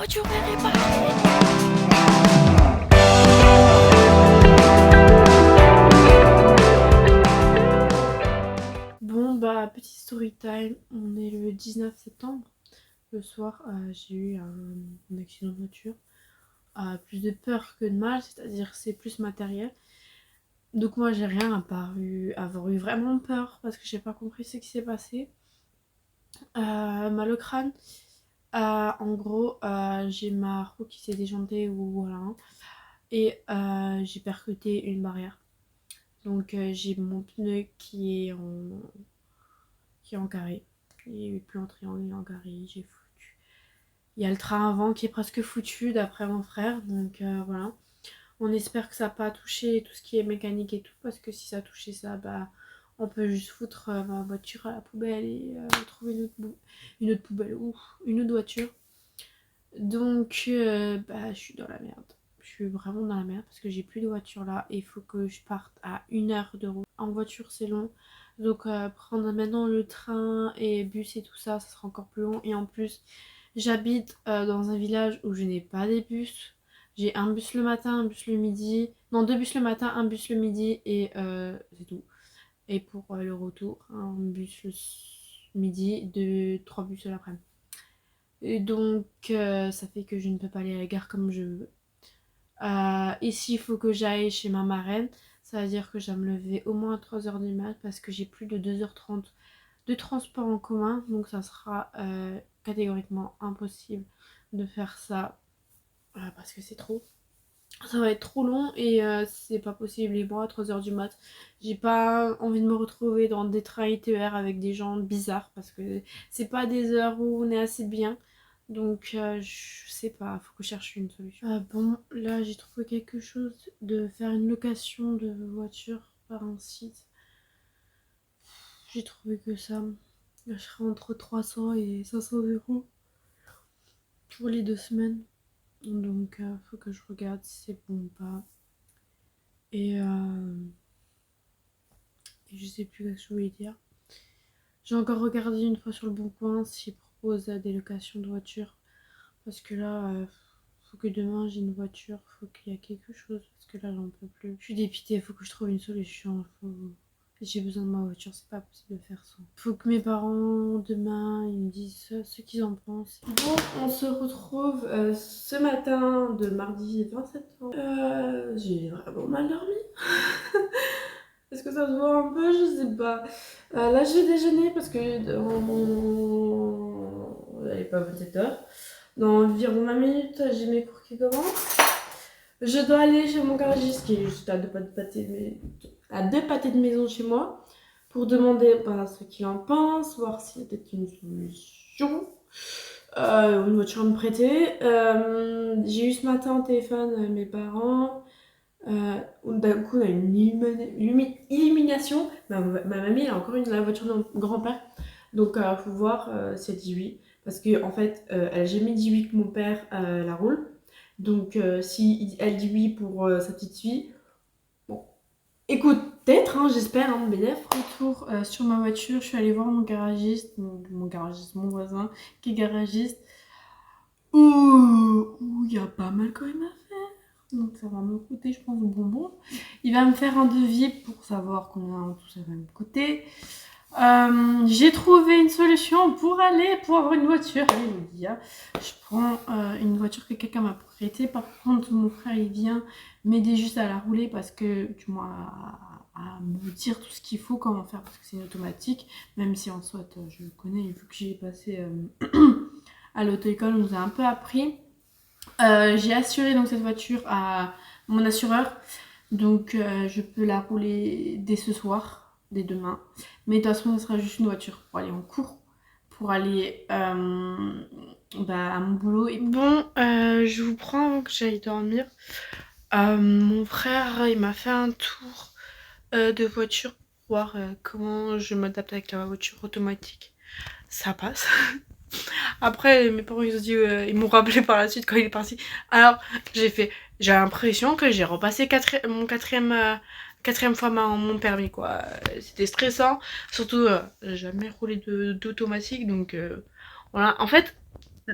Voiture est réparée. Bon bah petit story time, on est le 19 septembre. Le soir j'ai eu un accident de voiture. Plus de peur que de mal, c'est-à-dire c'est plus matériel. Donc moi j'ai rien à part avoir eu vraiment peur parce que j'ai pas compris ce qui s'est passé. Mal au crâne. En gros j'ai ma roue qui s'est déjantée ou voilà. Et j'ai percuté une barrière. Donc j'ai mon pneu qui est en carré. Il est plus en triangle, il est en carré. J'ai foutu. Il y a le train avant qui est presque foutu d'après mon frère. Donc voilà. On espère que ça n'a pas touché tout ce qui est mécanique et tout. Parce que si ça a touché ça, bah on peut juste foutre ma voiture à la poubelle et trouver une autre poubelle ou une autre voiture. Donc bah je suis dans la merde. Je suis vraiment dans la merde parce que j'ai plus de voiture là et il faut que je parte à 1 heure de route. En voiture c'est long. Donc prendre maintenant le train et bus et tout ça, ça sera encore plus long. Et en plus, j'habite dans un village où je n'ai pas des bus. J'ai un bus le matin, un bus le midi. Non, deux bus le matin, un bus le midi et c'est tout. Et pour le retour, un bus le midi, trois bus l'après-midi. Et donc ça fait que je ne peux pas aller à la gare comme je veux. Ici, il faut que j'aille chez ma marraine. Ça veut dire que je dois me lever au moins à 3 h du mat parce que j'ai plus de 2h30 de transport en commun. Donc ça sera catégoriquement impossible de faire ça parce que c'est trop. Ça va être trop long et c'est pas possible. Et moi, à 3 h du mat, j'ai pas envie de me retrouver dans des trains ITER avec des gens bizarres parce que c'est pas des heures où on est assez bien. Donc je sais pas, faut que je cherche une solution. Bon, là j'ai trouvé quelque chose de faire une location de voiture par un site. J'ai trouvé que ça. Je serai entre 300 et 500 € pour les 2 semaines. Donc faut que je regarde si c'est bon ou pas. Et je sais plus ce que je voulais dire. J'ai encore regardé une fois sur le Bon Coin s'ils proposent des locations de voitures. Parce que là, faut que demain j'ai une voiture, faut qu'il y ait quelque chose. Parce que là, j'en peux plus. Je suis dépitée, faut que je trouve une solution. J'ai besoin de ma voiture, c'est pas possible de faire ça. Faut que mes parents, demain, ils me disent ce qu'ils en pensent. Bon, on se retrouve ce matin de mardi 20 septembre. J'ai vraiment mal dormi. Est-ce que ça se voit un peu? Je sais pas. Là, je vais déjeuner parce que elle est pas 27 h. Dans environ 20 minutes, j'ai mes cours qui commencent. Je dois aller chez mon garagiste qui est juste à 2 pâtés de maison de chez moi pour demander ce qu'il en pense, voir s'il y a peut-être une solution, une voiture à me prêter. J'ai eu ce matin au téléphone mes parents. D'un coup, on a une illumination. Ma mamie, elle a encore la voiture de mon grand-père. Donc, il faut voir si elle dit oui. Parce qu'en fait, elle n'a jamais dit oui que mon père la roule. Donc, si elle dit oui pour sa petite fille, bon. Écoute, peut-être, hein, j'espère, hein, BF. Retour sur ma voiture, je suis allée voir mon garagiste, mon voisin qui est garagiste. Ouh, il y a pas mal quand même à faire. Donc ça va me coûter, je pense, un bonbon. Il va me faire un devis pour savoir combien tout ça va me coûter. J'ai trouvé une solution pour avoir une voiture. Alléluia. Je prends une voiture que quelqu'un m'a prêtée. Par contre, mon frère, il vient m'aider juste à la rouler parce que, du moins, à me dire tout ce qu'il faut, comment faire, parce que c'est une automatique. Même si en soit, je connais, vu que j'y ai passé à l'auto-école, on nous a un peu appris. J'ai assuré donc cette voiture à mon assureur. Donc je peux la rouler dès ce soir, dès demain. Mais de toute façon, ce sera juste une voiture pour aller en cours, pour aller à mon boulot. Et bon, je vous prends avant que j'aille dormir. Mon frère, il m'a fait un tour de voiture pour voir comment je m'adapte avec la voiture automatique. Ça passe. Après, mes parents, ils ont dit, ils m'ont rappelé par la suite quand il est parti. Alors, j'ai l'impression que j'ai repassé mon quatrième fois mon permis, quoi. C'était stressant. Surtout, j'ai jamais roulé d'automatique, donc voilà. En fait,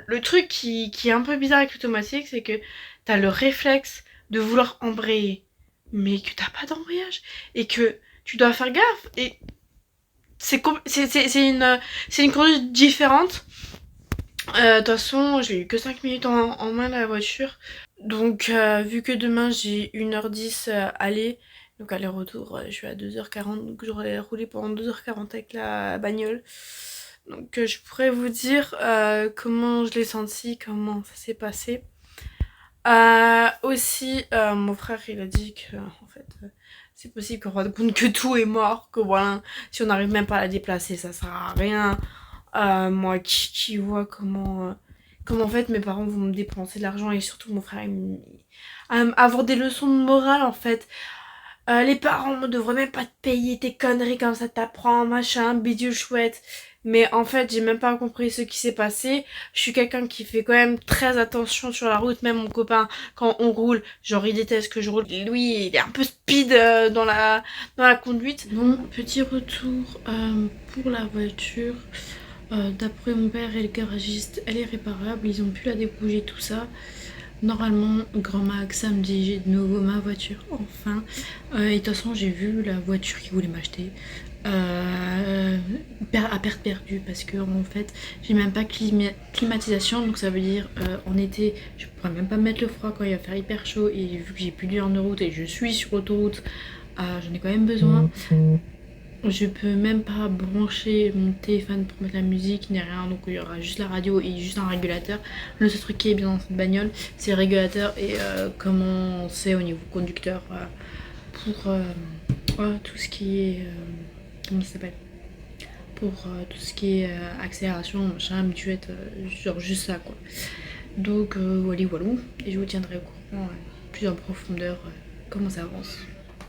le truc qui est un peu bizarre avec l'automatique, c'est que t'as le réflexe de vouloir embrayer, mais que t'as pas d'embrayage, et que tu dois faire gaffe, et c'est une conduite différente. De toute façon, j'ai eu que 5 minutes en main la voiture. Donc, vu que demain j'ai 1h10 aller, donc aller-retour, je suis à 2h40, donc j'aurais roulé pendant 2h40 avec la bagnole. Donc, je pourrais vous dire comment je l'ai senti, comment ça s'est passé. Aussi, mon frère il a dit que en fait, c'est possible qu'on rende compte que tout est mort, que voilà, si on n'arrive même pas à la déplacer, ça sert à rien. Moi qui vois comment en fait mes parents vont me dépenser de l'argent et surtout mon frère avoir des leçons de morale en fait. Les parents ne devraient même pas te payer tes conneries comme ça t'apprends machin bidule chouette. Mais en fait j'ai même pas compris ce qui s'est passé. Je suis quelqu'un qui fait quand même très attention sur la route. Même mon copain quand on roule, genre il déteste que je roule. Lui il est un peu speed dans la conduite. Bon, petit retour pour la voiture. D'après mon père et le garagiste, elle est réparable, ils ont pu la débouger, tout ça. Normalement, grand max, samedi, j'ai de nouveau ma voiture, enfin. Et de toute façon, j'ai vu la voiture qu'ils voulaient m'acheter à perte perdue parce que en fait, j'ai même pas climatisation, donc ça veut dire en été, je pourrais même pas mettre le froid quand il va faire hyper chaud. Et vu que j'ai plus d'heure de route et je suis sur autoroute, j'en ai quand même besoin. Je peux même pas brancher mon téléphone pour mettre la musique ni rien, donc il y aura juste la radio et juste un régulateur. Le seul truc qui est bien dans cette bagnole, c'est le régulateur et comment c'est au niveau conducteur pour tout ce qui est comment ça s'appelle, pour tout ce qui est accélération, machin, mutuette, genre juste ça quoi. Donc voilà, et je vous tiendrai au courant plus en profondeur comment ça avance.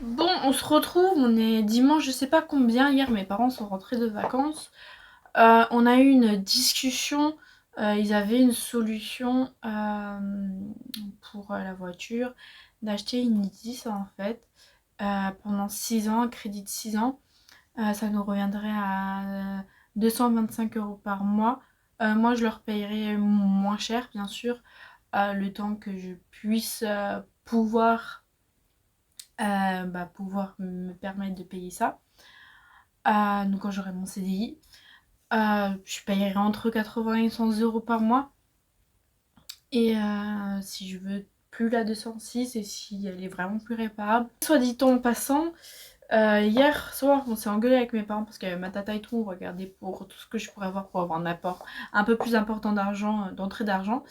Bon, on se retrouve, on est dimanche, je sais pas combien. Hier, mes parents sont rentrés de vacances. On a eu une discussion. Ils avaient une solution pour la voiture, d'acheter une i10 en fait, pendant 6 ans, un crédit de 6 ans. Ça nous reviendrait à 225 € par mois. Moi, je leur payerais moins cher, bien sûr, le temps que je puisse pouvoir me permettre de payer ça. Donc quand j'aurai mon CDI, je payerai entre 80 et 100 € par mois. Et si je veux plus la 206 et si elle est vraiment plus réparable. Soit dit en passant, hier soir on s'est engueulé avec mes parents parce que ma tata et tout on regardait pour tout ce que je pourrais avoir pour avoir un apport un peu plus important d'argent, d'entrée d'argent.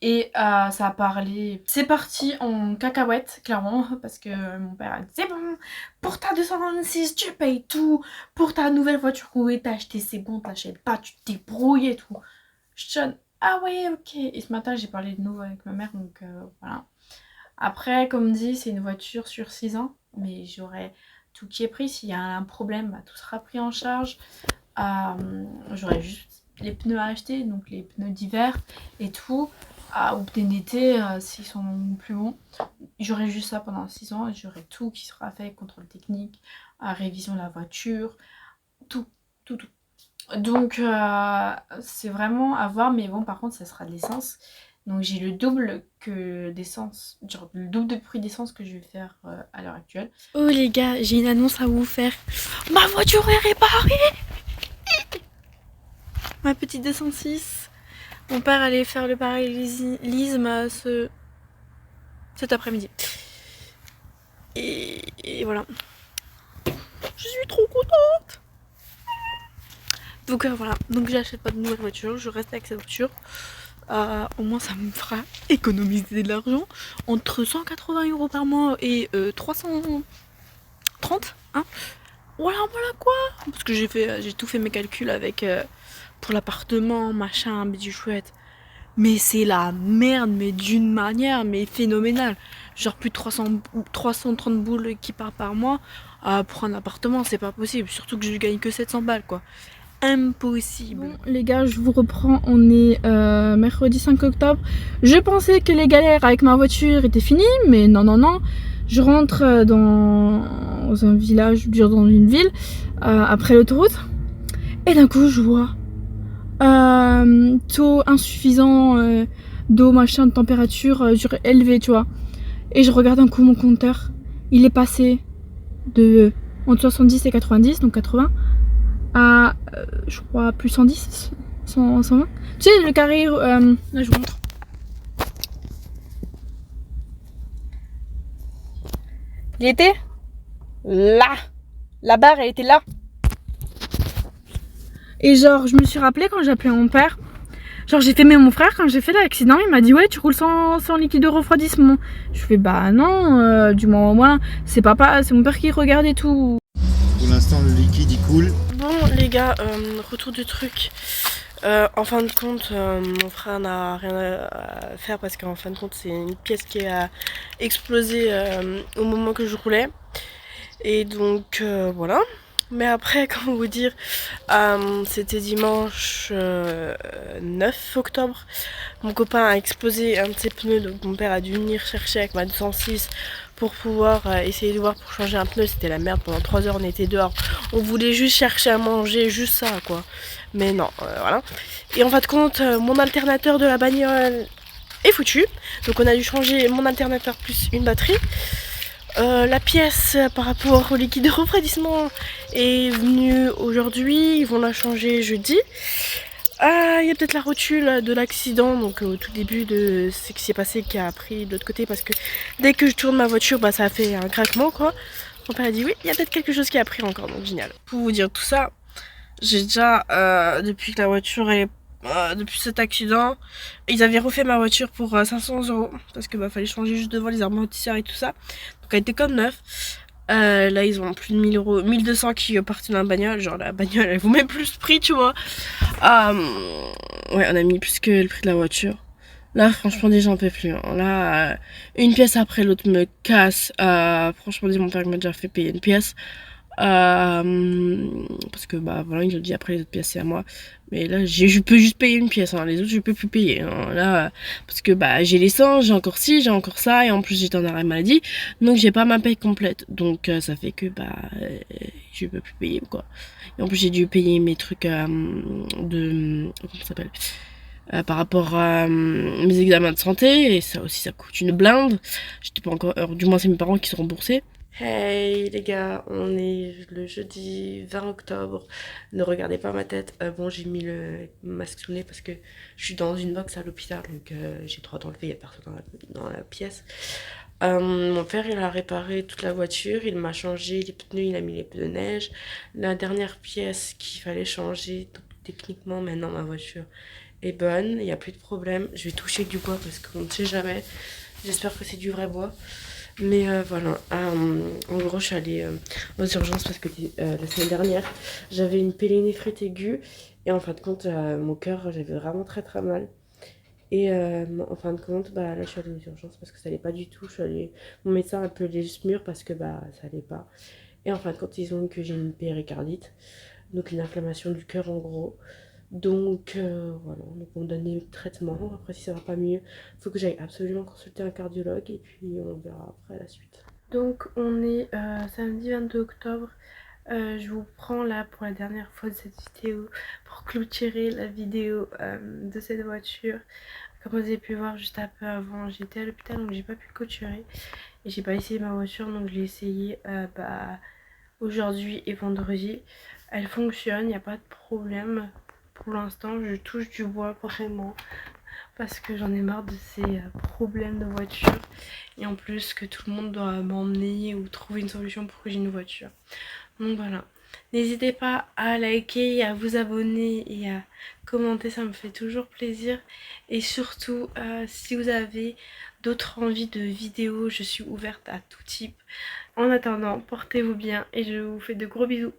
Et ça a parlé, c'est parti en cacahuète clairement parce que mon père a dit c'est bon, pour ta 226 tu payes tout, pour ta nouvelle voiture qu'on voulait t'acheter c'est bon, t'achètes pas, tu te débrouilles et tout. Je donne ah ouais ok. Et ce matin j'ai parlé de nouveau avec ma mère donc voilà. Après comme dit c'est une voiture sur 6 ans mais j'aurai tout qui est pris, s'il y a un problème bah, tout sera pris en charge. J'aurai juste les pneus à acheter, donc les pneus d'hiver et tout. Ou d'été s'ils sont plus bons. J'aurai juste ça pendant 6 ans et j'aurai tout qui sera fait, contrôle technique, révision de la voiture, tout. Donc c'est vraiment à voir, mais bon par contre ça sera de l'essence. Donc j'ai le double que d'essence, genre le double de prix d'essence que je vais faire à l'heure actuelle. Oh les gars, j'ai une annonce à vous faire. Ma voiture est réparée. Ma petite 206. Mon père allait faire le parallélisme cet après-midi. Et voilà. Je suis trop contente. Donc voilà. Donc j'achète pas de nouvelle voiture. Je reste avec cette voiture. Au moins ça me fera économiser de l'argent. Entre 180 € par mois et 330. Hein. Voilà quoi. Parce que j'ai tout fait mes calculs avec pour l'appartement, machin, bidule chouette. Mais c'est la merde, mais d'une manière mais phénoménale. Genre plus de 330 boules qui partent par mois pour un appartement, c'est pas possible. Surtout que je gagne que 700 balles quoi. Impossible. Bon les gars, je vous reprends, on est mercredi 5 octobre. Je pensais que les galères avec ma voiture étaient finies, mais non. Je rentre dans un village, dans une ville, après l'autoroute. Et d'un coup je vois taux insuffisant d'eau, machin, de température élevée, tu vois. Et je regarde un coup mon compteur, il est passé de entre 70 et 90, donc 80, à je crois plus 110, 120. Tu sais, le carré, là je vous montre. Il était là. La barre, elle était là. Et genre, je me suis rappelé quand j'ai appelé mon père. Genre, j'ai fait, mais mon frère, quand j'ai fait l'accident, il m'a dit, ouais, tu roules sans liquide de refroidissement. Je fais, bah non, du moment, voilà, c'est papa, c'est mon père qui regarde et tout. Pour l'instant, le liquide il coule. Bon, les gars, retour du truc. En fin de compte, mon frère n'a rien à faire parce qu'en fin de compte, c'est une pièce qui a explosé au moment que je roulais. Et donc, voilà. Mais après, comment vous dire, c'était dimanche 9 octobre. Mon copain a explosé un de ses pneus, donc mon père a dû venir chercher avec ma 206 pour pouvoir essayer de voir pour changer un pneu. C'était la merde, pendant 3 heures on était dehors. On voulait juste chercher à manger, juste ça quoi. Mais non, voilà. Et en fin de compte, mon alternateur de la bagnole est foutu. Donc on a dû changer mon alternateur plus une batterie. La pièce par rapport au liquide de refroidissement est venue aujourd'hui, ils vont la changer jeudi. Il y a peut-être la rotule de l'accident, donc au tout début de ce qui s'est passé qui a pris de l'autre côté parce que dès que je tourne ma voiture, bah ça a fait un craquement quoi. Mon père a dit oui, il y a peut-être quelque chose qui a pris encore, donc génial. Pour vous dire tout ça, j'ai déjà, depuis que la voiture est depuis cet accident, ils avaient refait ma voiture pour 500 € parce que bah fallait changer juste devant les amortisseurs et tout ça. Donc elle était comme neuve. Là ils ont plus de 1000 €, 1200 qui partent dans la bagnole. Genre la bagnole elle vaut même plus le prix, tu vois. Ouais, on a mis plus que le prix de la voiture. Là franchement déjà j'en peux plus. Hein. Là une pièce après l'autre me casse. Franchement mon père m'a déjà fait payer une pièce. Parce que bah voilà, il a dit après les autres pièces c'est à moi. Mais là je peux juste payer une pièce, hein. Les autres je peux plus payer. Hein. Là parce que bah j'ai l'essence, j'ai encore ci, j'ai encore ça et en plus j'étais en arrêt maladie, donc j'ai pas ma paye complète. Donc ça fait que bah je peux plus payer quoi. Et en plus j'ai dû payer mes trucs de comment ça s'appelle par rapport à mes examens de santé et ça aussi ça coûte une blinde. J'étais pas encore, du moins c'est mes parents qui sont remboursés. Hey les gars, on est le jeudi 20 octobre. Ne regardez pas ma tête. Bon, j'ai mis le masque sous le nez parce que je suis dans une box à l'hôpital, donc j'ai le droit d'enlever, il n'y a personne dans la pièce. Mon père, il a réparé toute la voiture, il m'a changé les pneus, il a mis les pneus de neige. La dernière pièce qu'il fallait changer, donc, techniquement, maintenant ma voiture est bonne, il n'y a plus de problème. Je vais toucher du bois parce qu'on ne sait jamais. J'espère que c'est du vrai bois. Mais voilà, en gros je suis allée aux urgences parce que la semaine dernière j'avais une pélonéphrite aiguë et en fin de compte mon cœur j'avais vraiment très très mal. Et en fin de compte bah là je suis allée aux urgences parce que ça allait pas du tout. Je suis allée, mon médecin a appelé les murs parce que bah ça allait pas. Et en fin de compte ils ont dit que j'ai une péricardite, donc une inflammation du cœur en gros. Donc voilà, donc on me donne des traitements. Après si ça va pas mieux, il faut que j'aille absolument consulter un cardiologue et puis on verra après la suite. Donc on est samedi 22 octobre. Je vous prends là pour la dernière fois de cette vidéo pour clôturer la vidéo de cette voiture. Comme vous avez pu voir juste un peu avant, j'étais à l'hôpital donc j'ai pas pu clôturer. Et j'ai pas essayé ma voiture donc je l'ai essayé aujourd'hui et vendredi. Elle fonctionne, il n'y a pas de problème. Pour l'instant, je touche du bois vraiment parce que j'en ai marre de ces problèmes de voiture et en plus que tout le monde doit m'emmener ou trouver une solution pour que j'ai une voiture. Donc voilà, n'hésitez pas à liker, à vous abonner et à commenter, ça me fait toujours plaisir. Et surtout, si vous avez d'autres envies de vidéos, je suis ouverte à tout type. En attendant, portez-vous bien et je vous fais de gros bisous.